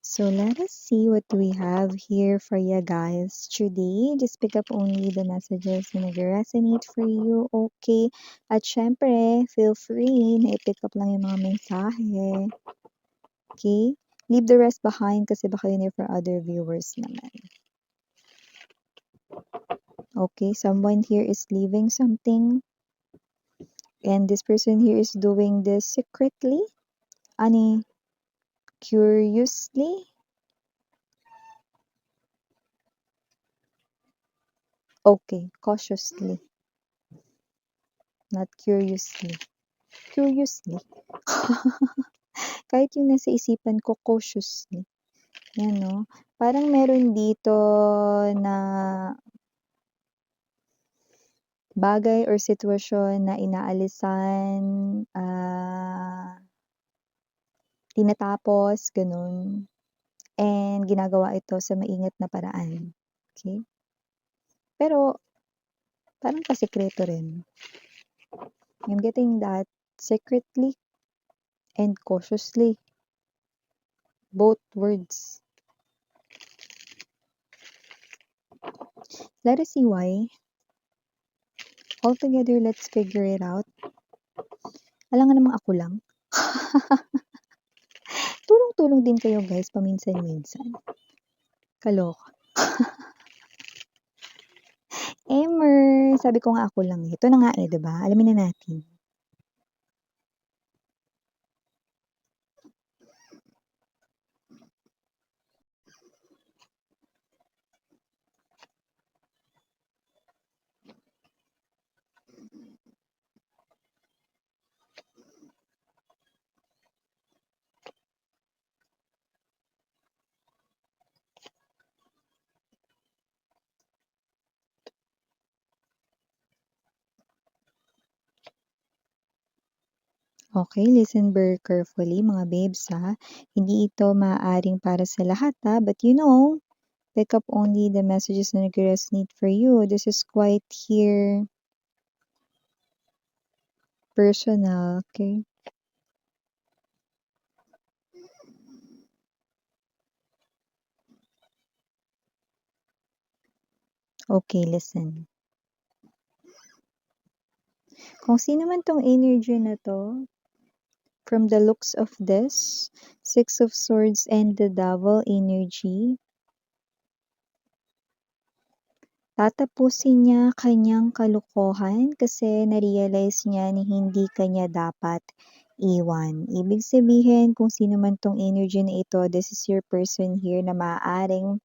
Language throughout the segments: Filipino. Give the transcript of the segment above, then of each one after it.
So let us see what we have here for you guys today. Just pick up only the messages na nag-resonate for you, okay? At syempre, feel free na i-pick up lang yung mga mensahe, okay? Leave the rest behind kasi baka yun for other viewers naman. Okay, someone here is leaving something. And this person here is doing this secretly. Ani, curiously. Okay, cautiously. Not curiously. Curiously. Kahit yung nasa isipan ko, cautiously. Yan, no? Parang meron dito na bagay or sitwasyon na inaalisan, tinatapos, ganun. And ginagawa ito sa maingat na paraan. Okay? Pero, parang pasikreto rin. I'm getting that secretly and cautiously. Both words. Let us see why. Altogether, let's figure it out. Alam nga namang ako lang. Tulong-tulong din kayo guys, paminsan-minsan. Kaloka. Emer, sabi ko nga ako lang eh. Ito na nga eh, diba? Alamin na natin. Okay, listen very carefully mga babes ha. Hindi ito maaaring para sa lahat ha, but you know, pick up only the messages na nag-resonate for you. This is quite here personal, okay? Okay, listen. Kung sino man tong energy na to, from the looks of this, Six of Swords and the Devil energy, tatapusin niya kanyang kalokohan kasi na-realize niya na hindi kanya dapat iwan. Ibig sabihin, kung sino man tong energy na ito, this is your person here na maaaring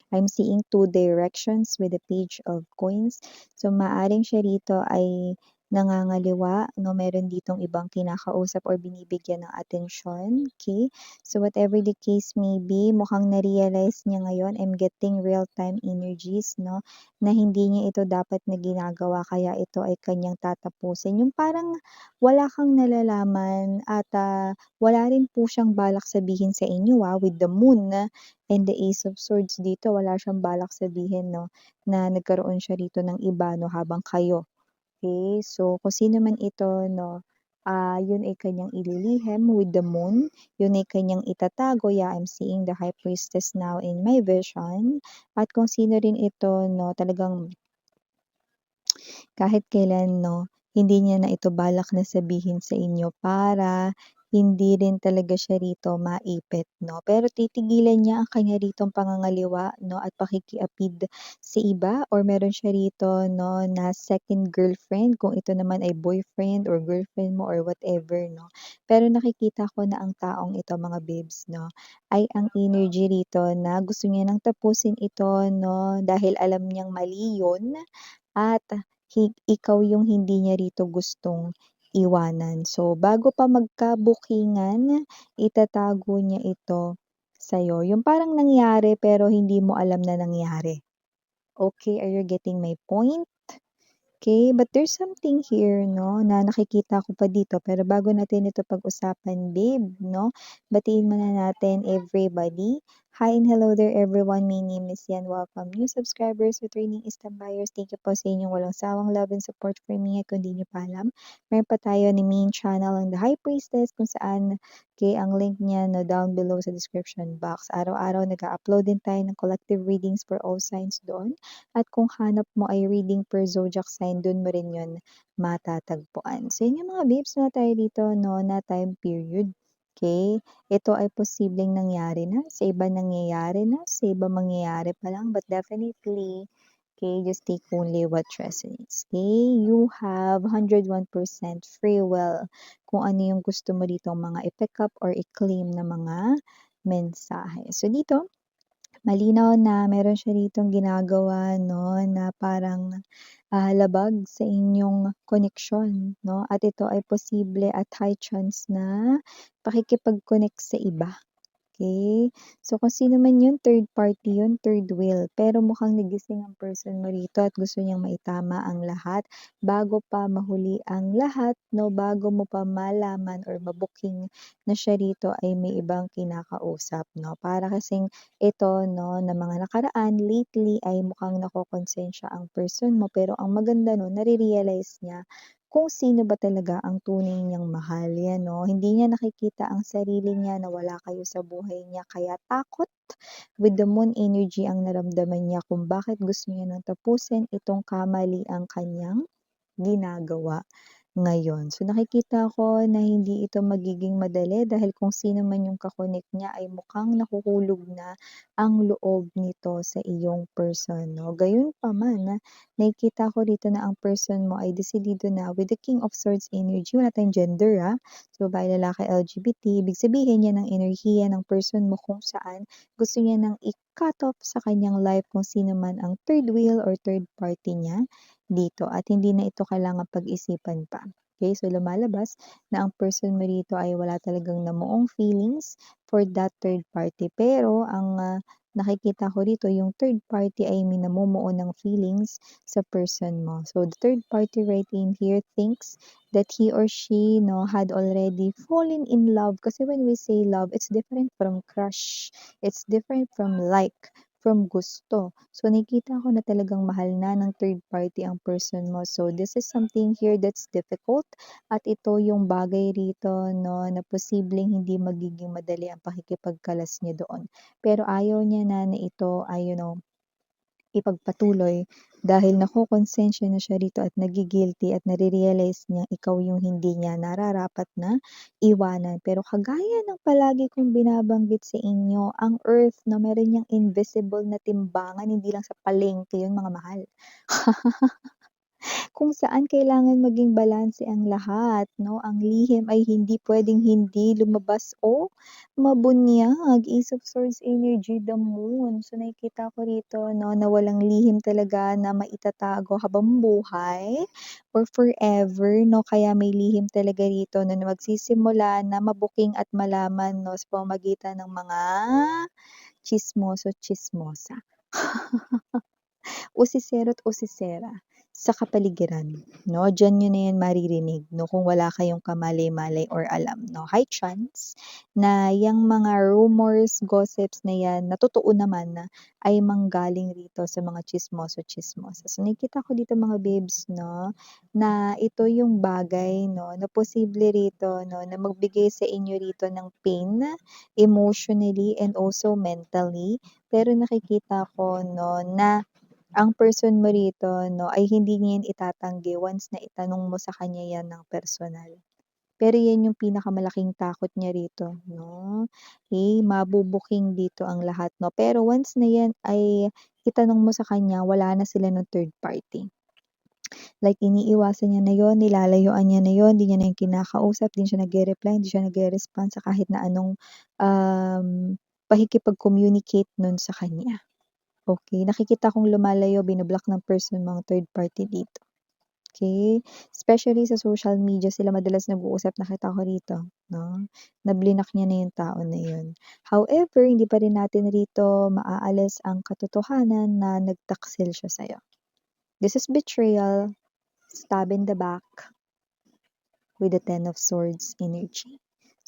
I'm seeing two directions with the page of coins. So, maaring siya rito ay nangangaliwa, no? Meron ditong ibang kinakausap or binibigyan ng atensyon. Okay? So, whatever the case may be, mukhang na-realize niya ngayon, I'm getting real-time energies, no? Na hindi niya ito dapat na ginagawa, kaya ito ay kanyang tatapusin. Yung parang wala kang nalalaman at wala rin po siyang balak sabihin sa inyo, with the moon, and the Ace of Swords dito, wala siyang balak sabihin, no, na nagkaroon siya rito ng iba, no, habang kayo. Okay? So, kung sino man ito, no, yun ay kanyang ililihim with the moon. Yun ay kanyang itatago. Yeah, I'm seeing the High Priestess now in my vision. At kung sino rin ito, no, talagang kahit kailan, no, hindi niya na ito balak na sabihin sa inyo para hindi rin talaga siya rito maipit, no? Pero titigilan niya ang kanya ritong pangangaliwa, no, at pakikiapid sa iba or meron siya rito, no, na second girlfriend, kung ito naman ay boyfriend or girlfriend mo or whatever, no? Pero nakikita ko na ang taong ito, mga babes, no, ay ang energy rito na gusto niya nang tapusin ito, no, dahil alam niyang mali yun at ikaw yung hindi niya rito gustong iwanan. So, bago pa magkabukingan, itatago niya ito sa'yo. Yung parang nangyari pero hindi mo alam na nangyari. Okay, are you getting my point? Okay, but there's something here, no, na nakikita ko pa dito. Pero bago natin ito pag-usapan, babe, no, batiin muna natin everybody. Hi and hello there everyone, my name is Yan. Welcome new subscribers, returning instant buyers. Thank you po sa inyong walang sawang love and support for me. At kung di nyo pa alam, meron pa tayo ni main channel ang The High Priestess kung saan ang link niya no, down below sa description box. Araw-araw nag-upload din tayo ng collective readings for all signs doon. At kung hanap mo ay reading per zodiac sign, doon mo rin yun matatagpuan. So yun yung mga babes na tayo dito no, na time period. Okay? Ito ay posibleng nangyari na, sa iba nangyayari na, sa iba mangyayari pa lang, but definitely, okay, just take only what resonates. Okay? You have 101% free will kung ano yung gusto mo dito mga i-pick up or i-claim na mga mensahe. So dito, malinaw na meron siya ditong ginagawa no na parang labag sa inyong koneksyon no at ito ay posible at high chance na pakikipag-connect sa iba. Okay? So, kung sino man yun, third party yun, third wheel. Pero mukhang nagising ang person mo rito at gusto niyang maitama ang lahat bago pa mahuli ang lahat, no? Bago mo pa malaman or mabuking na siya rito ay may ibang kinakausap, no? Para kasing ito, no, na mga nakaraan, lately ay mukhang nakokonsensya ang person mo. Pero ang maganda no, nare-realize niya kung sino ba talaga ang tunay niyang mahal. Yan, no? Hindi niya nakikita ang sarili niya na wala kayo sa buhay niya. Kaya takot with the moon energy ang naramdaman niya kung bakit gusto niya nang tapusin itong kamali ang kanyang ginagawa ngayon. So nakikita ko na hindi ito magiging madali dahil kung sino man yung kakonek niya ay mukhang nahuhulog na ang loob nito sa iyong person. No? Gayunpaman, nakikita ko dito na ang person mo ay desidido na with the King of Swords energy. Wala tayong gender So babae, lalaki, LGBT. Ibig sabihin yan ang enerhiya ng person mo kung saan gusto niya nang i-cut off sa kanyang life kung sino man ang third wheel or third party niya dito at hindi na ito kailangan pag-isipan pa. Okay, so lumalabas na ang person mo dito ay wala talagang namuong feelings for that third party. Pero ang nakikita ko dito, yung third party ay may namumuo ng feelings sa person mo. So the third party right in here thinks that he or she no had already fallen in love. Kasi when we say love, it's different from crush. It's different from like, from gusto. So, nakikita ko na talagang mahal na ng third party ang person mo. So, this is something here that's difficult. At ito yung bagay rito, no, na posibleng hindi magiging madali ang pakikipagkalas niya doon. Pero ayaw niya na ito ay, ipagpatuloy dahil nakokonsensya na siya rito at nagigilty at nare-realize niyang ikaw yung hindi niya nararapat na iwanan. Pero kagaya ng palagi kong binabanggit sa inyo, ang earth na meron niyang invisible na timbangan, hindi lang sa palengke yun mga mahal. Kung saan kailangan maging balanse ang lahat, no? Ang lihim ay hindi pwedeng hindi lumabas o mabunyag. Ace of Swords energy, the moon. So nakikita ko rito, no, na walang lihim talaga na maitatago habang buhay or forever, no? Kaya may lihim talaga rito na magsisimula na mabuking at malaman, no, sa pamamagitan ng mga chismoso-chismosa. Usisero at usisera sa kapaligiran, no? Diyan niyo na yan maririnig, no? Kung wala kayong kamalay-malay or alam, no? High chance na yung mga rumors, gossips na yan, na totoo naman na ay manggaling rito sa mga chismoso-chismosa. So, nakikita ko dito mga babes, no? Na ito yung bagay, no? Na posible rito, no? Na magbigay sa inyo rito ng pain, emotionally and also mentally. Pero nakikita ko, no, na ang person mo rito 'no, ay hindi niya yan itatanggi once na itanong mo sa kanya yan ng personal. Pero yan yung pinakamalaking takot niya rito 'no, mabubuking dito ang lahat 'no. Pero once na yan ay itanong mo sa kanya, wala na sila ng third party. Like iniiwasan niya na yun, nilalayuan niya na yun, di niya na yun kinakausap, di siya nagre-reply, hindi siya nagre-respond sa kahit na anong, pakikipag-communicate nun sa kanya. Okay, nakikita kong lumalayo, bino-block ng person mga third party dito. Okay, especially sa social media sila madalas nag-uusap, nakita ko rito, 'no, na blinak niya na yung tao na yun. However, hindi pa rin natin rito maaalis ang katotohanan na nagtaksil siya sa'yo. This is betrayal, stab in the back with the Ten of Swords energy.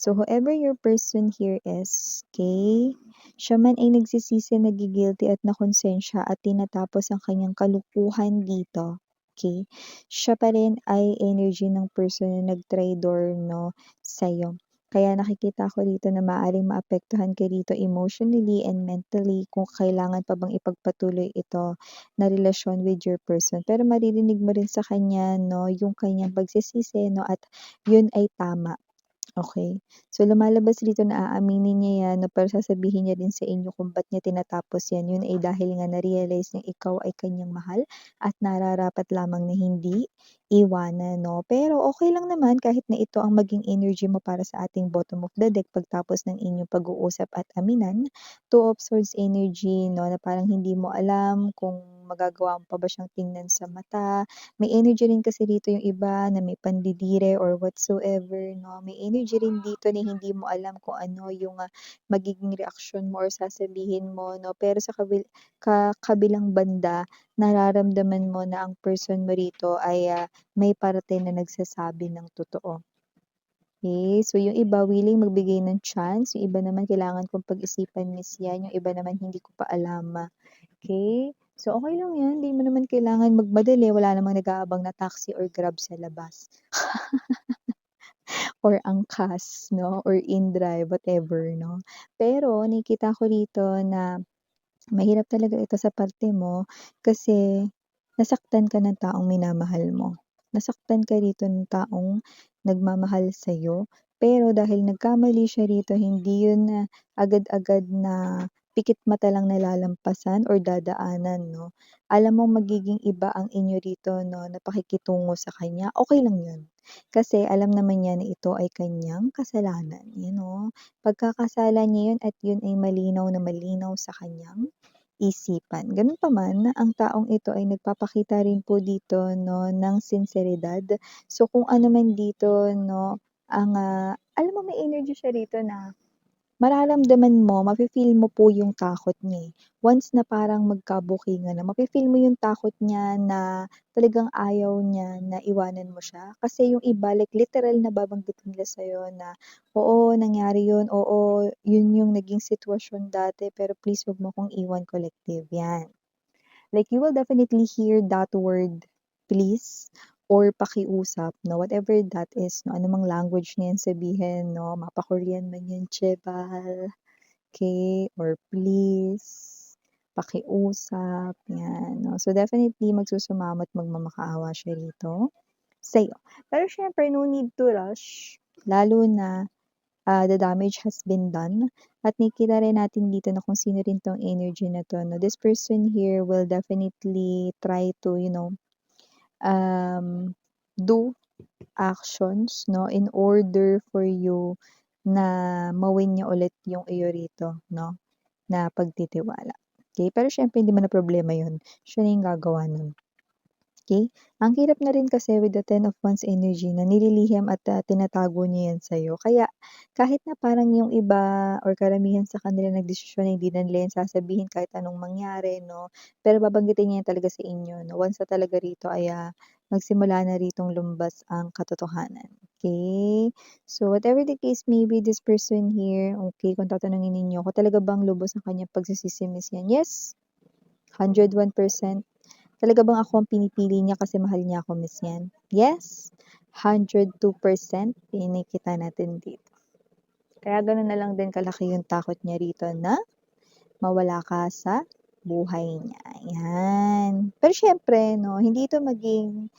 So, whoever your person here is, okay, siya man ay nagsisisi, nagi-guilty at nakonsensya at tinatapos ang kanyang kalukuhan dito, okay, siya pa rin ay energy ng person na nag-traitor, no, sa'yo. Kaya nakikita ko dito na maaaring maapektuhan ka dito emotionally and mentally kung kailangan pa bang ipagpatuloy ito na relasyon with your person. Pero maririnig mo rin sa kanya, no, yung kanyang pagsisisi, no, at yun ay tama. Okay. So, lumalabas dito na aaminin niya 'yan 'no, pero sasabihin niya din sa inyo kung ba't niya tinatapos 'yan. Yun ay dahil nga na-realize niyang ikaw ay kanyang mahal at nararapat lamang na hindi iwanan 'no. Pero okay lang naman kahit na ito ang maging energy mo para sa ating bottom of the deck pagtapos ng inyong pag-uusap at aminan. Two of Swords energy 'no, na parang hindi mo alam kung magagawa mo pa ba siyang tingnan sa mata. May energy rin kasi dito yung iba na may pandidire or whatsoever 'no. May energy rin dito na hindi mo alam kung ano yung, magiging reaksyon mo or sasabihin mo 'no. Pero sa kabilang banda, nararamdaman mo na ang person mo rito ay, may parte na nagsasabi ng totoo. Okay, so yung iba willing magbigay ng chance, yung iba naman kailangan kong pag-isipan miss yan, yung iba naman hindi ko pa alam. Okay, so okay lang yan, 'di mo naman kailangan magmadali, wala namang nag-aabang na taxi or Grab sa labas or angkas 'no, or in-drive, whatever 'no. Pero nakikita ko rito na mahirap talaga ito sa parte mo kasi nasaktan ka ng taong minamahal mo. Nasaktan ka rito ng taong nagmamahal sa'yo, pero dahil nagkamali siya rito, hindi yun na agad-agad na pikit mata lang nalalampasan or dadaanan, 'no. Alam mong magiging iba ang inyo rito, 'no, na pakikitungo sa kanya, okey lang yun. Kasi alam naman niya na ito ay kanyang kasalanan, you know. Pagkakasala niya yun at yun ay malinaw na malinaw sa kanyang isipan. Ganun pa man, ang taong ito ay nagpapakita rin po dito 'no, ng sinseridad. So, kung ano man dito 'no, ang, alam mo may energy siya rito na mararamdaman mo, mafi-feel mo po yung takot niya, eh. Once na parang magkabukingan na, mafi-feel mo yung takot niya na talagang ayaw niya na iwanan mo siya. Kasi yung iba like literal na babanggitin nila sa'yo na, "Oo, nangyari yun. Oo, yun yung naging sitwasyon dati pero please wag mo akong iwan collective." 'Yan. Like you will definitely hear that word, please, or pakiusap 'no, whatever that is 'no, anumang language na 'yan sabihin 'no, mapa-Korean man 'yan, "제발." Okay, or please, pakiusap, 'yan 'no. So, definitely magsusumamo at magmamakaawa siya rito sa'yo. Pero siyempre no need to rush, lalo na, the damage has been done at nakikita rin natin dito na kung sino rin 'tong energy na 'to 'no. This person here will definitely try to, do actions 'no, in order for you na ma-win niya ulit yung iyo rito 'no, na pagtitiwala. Okay, pero siyempre hindi mo na problema yun, siya na yung gagawa nun. Okay. Ang hirap na rin kasi with the Ten of Wands energy na nililihim at, tinatago niya yan sa'yo. Kaya kahit na parang yung iba or karamihan sa kanila nagdesisyon na hindi na nila yan sasabihin kahit anong mangyari 'no, pero babanggitin niya yan talaga sa inyo 'no, once na talaga rito ay, magsimula na ritong lumabas ang katotohanan, okay. So, whatever the case may be, this person here, okay, kung tatanungin ninyo kung talaga bang lubos ang kanyang pagsisisi miss yan, yes, 101%. Talaga bang ako ang pinipili niya kasi mahal niya ako, miss yan? Yes, 102% nakikita natin dito. Kaya gano'n na lang din kalaki yung takot niya rito na mawala ka sa buhay niya, yan. Pero siyempre 'no, hindi ito magiging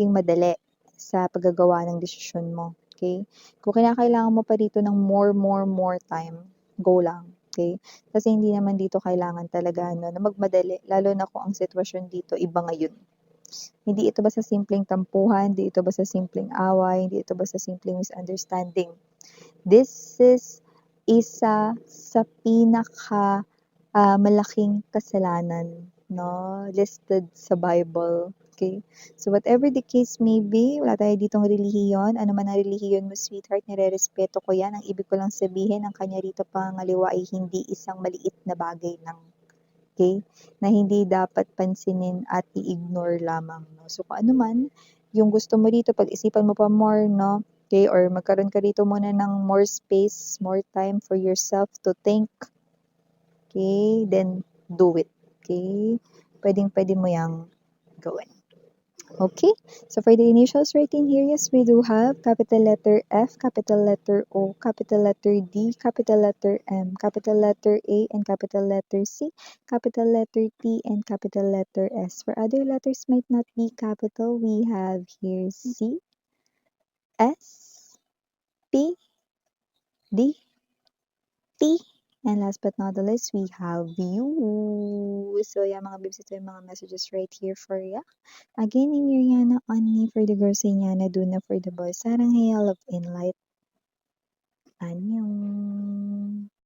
madali sa paggagawa ng desisyon mo, okey? Kung kinakailangan mo pa dito ng more time, go lang, okey? Kasi hindi naman dito kailangan talaga ano na magmadali lalo na kung ang sitwasyon dito iba ngayon. Hindi ito basta simpleng tampuhan, hindi ito basta simpleng away, hindi ito basta simpleng misunderstanding. This is isa sa pinaka, malaking kasalanan 'no, listed sa Bible, okay. So, whatever the case may be, wala tayo ditong relihiyon, ano man ang relihiyon mo sweetheart nirerespeto ko 'yan. Ang ibig ko lang sabihin ang kanya rito pangangaliwa ay hindi isang maliit na bagay lang, okay, na hindi dapat pansinin at i-ignore lamang 'no. So, kung ano man yung gusto mo rito pag-isipan mo pa more 'no, Okay, or magkaroon ka dito muna ng more space, more time for yourself to think. Okay, then do it. Okay, pwedeng-pwede mo yang gawin. Okay, so for the initials right in here, yes, we do have capital letter F, capital letter O, capital letter D, capital letter M, capital letter A, and capital letter C, capital letter T, and capital letter S. For other letters might not be capital, we have here C, S, P, D, T, and last but not the least, we have U. So yeah, mga bibs, ito yung mga messages right here for ya. Again, in Rihanna, only for the girls, Rihanna, Duna for the boys. Sarang hayal of inlight. Annyeong.